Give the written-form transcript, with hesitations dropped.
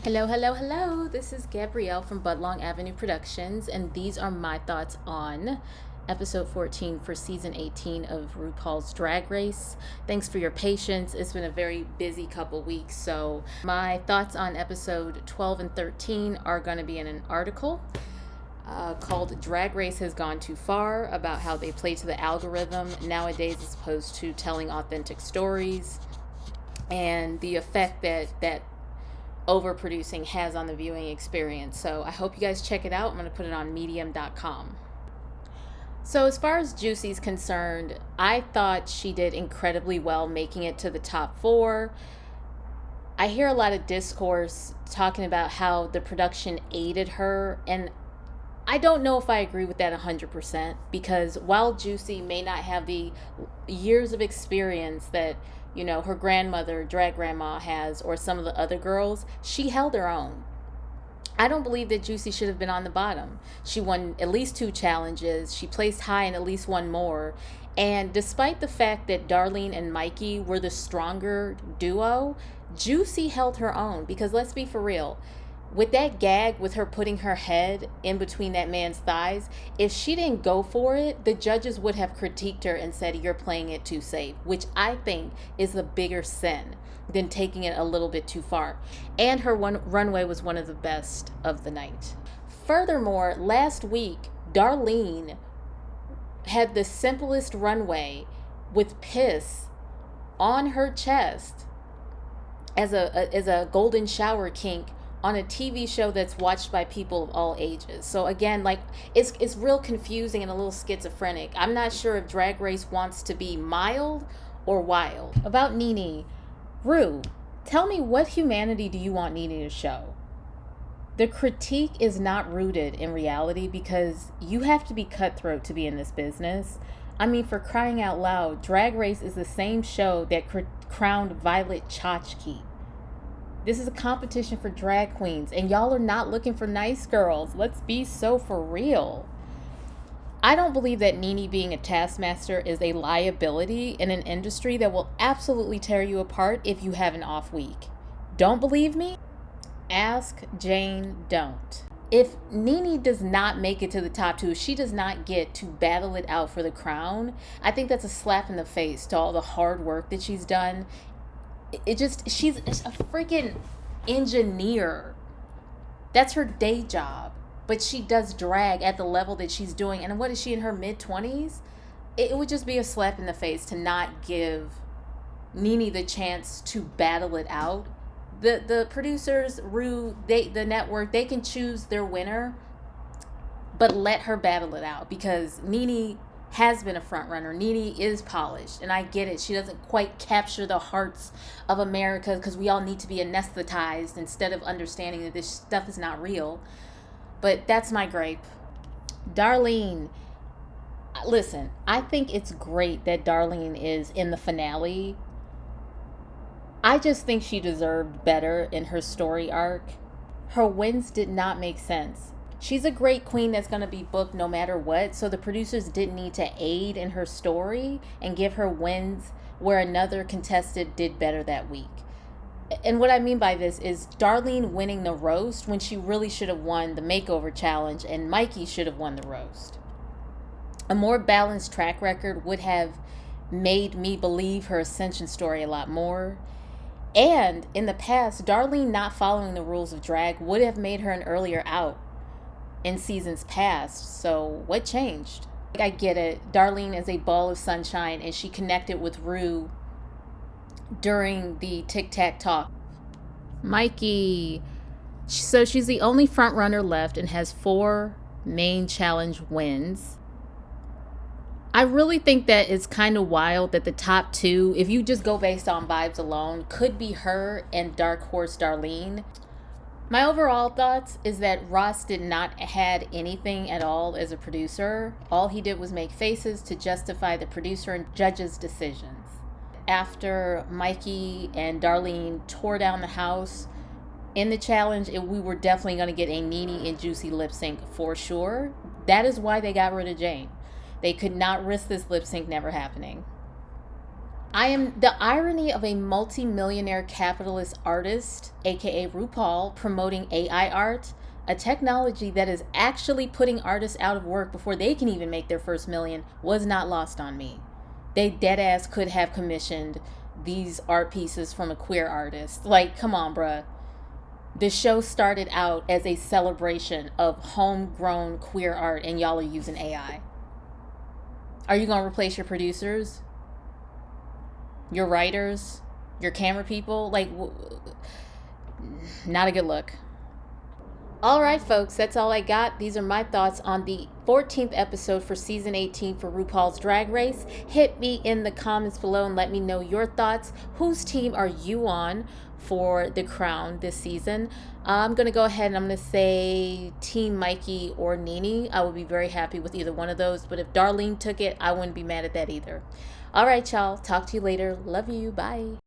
Hello, hello, hello. This is Gabrielle from Budlong Avenue Productions, and these are my thoughts on episode 14 for season 18 of RuPaul's Drag Race. Thanks for your patience. It's been a very busy couple weeks, so my thoughts on episode 12 and 13 are going to be in an article called Drag Race Has Gone Too Far, about how they play to the algorithm nowadays as opposed to telling authentic stories, and the effect that overproducing has on the viewing experience. So I hope you guys check it out. I'm going to put it on medium.com. So as far as Juicy's concerned, I thought she did incredibly well making it to the top 4. I hear a lot of discourse talking about how the production aided her, and I don't know if I agree with that 100%, because while Juicy may not have the years of experience that her grandmother, drag grandma, has, or some of the other girls, she held her own. I don't believe that Juicy should have been on the bottom. She won at least 2 challenges. She placed high in at least one more. And despite the fact that Darlene and Mikey were the stronger duo, Juicy held her own. Because let's be for real, with that gag with her putting her head in between that man's thighs, if she didn't go for it, the judges would have critiqued her and said, you're playing it too safe, which I think is a bigger sin than taking it a little bit too far. And her runway was one of the best of the night. Furthermore, last week, Darlene had the simplest runway with piss on her chest as a golden shower kink on a TV show that's watched by people of all ages. So again, it's real confusing and a little schizophrenic. I'm not sure if Drag Race wants to be mild or wild. About Nene, Rue, tell me, what humanity do you want Nene to show? The critique is not rooted in reality, because you have to be cutthroat to be in this business. I mean, for crying out loud, Drag Race is the same show that crowned Violet Chachki. This is a competition for drag queens, and y'all are not looking for nice girls. Let's be so for real. I don't believe that Nene being a taskmaster is a liability in an industry that will absolutely tear you apart if you have an off week. Don't believe me? Ask Jane Don't. If Nene does not make it to the top 2, if she does not get to battle it out for the crown, I think that's a slap in the face to all the hard work that she's done. She's a freaking engineer. That's her day job. But she does drag at the level that she's doing. And what is she, in her mid-20s? It would just be a slap in the face to not give Nene the chance to battle it out. The producers, Rue, the network, they can choose their winner, but let her battle it out, because Nene has been a front runner. Nene is polished, and I get it. She doesn't quite capture the hearts of America, because we all need to be anesthetized instead of understanding that this stuff is not real. But that's my gripe. Darlene, listen, I think it's great that Darlene is in the finale. I just think she deserved better in her story arc. Her wins did not make sense. She's a great queen that's going to be booked no matter what, so the producers didn't need to aid in her story and give her wins where another contestant did better that week. And what I mean by this is Darlene winning the roast when she really should have won the makeover challenge, and Mikey should have won the roast. A more balanced track record would have made me believe her ascension story a lot more. And in the past, Darlene not following the rules of drag would have made her an earlier out in seasons past. So what changed? I get it. Darlene is a ball of sunshine, and she connected with Rue during the tic-tac talk. Mikey. So she's the only front runner left and has 4 main challenge wins. I really think that it's kind of wild that the top 2, if you just go based on vibes alone, could be her and Dark Horse Darlene. My overall thoughts is that Ross did not had anything at all as a producer. All he did was make faces to justify the producer and judges' decisions. After Mikey and Darlene tore down the house in the challenge, we were definitely going to get a Nene and Juicy lip sync for sure. That is why they got rid of Jane. They could not risk this lip sync never happening. I am the irony of a multi-millionaire capitalist artist, aka RuPaul, promoting AI art, a technology that is actually putting artists out of work before they can even make their first million, was not lost on me. They dead ass could have commissioned these art pieces from a queer artist. Like, come on, bruh. The show started out as a celebration of homegrown queer art, and y'all are using AI. Are you gonna replace your producers, your writers, your camera people? Like, not a good look. All right, folks, that's all I got. These are my thoughts on the 14th episode for season 18 for RuPaul's Drag Race. Hit me in the comments below and let me know your thoughts. Whose team are you on for the crown this season? I'm going to go ahead and I'm going to say Team Mikey or Nene. I would be very happy with either one of those. But if Darlene took it, I wouldn't be mad at that either. All right, y'all. Talk to you later. Love you. Bye.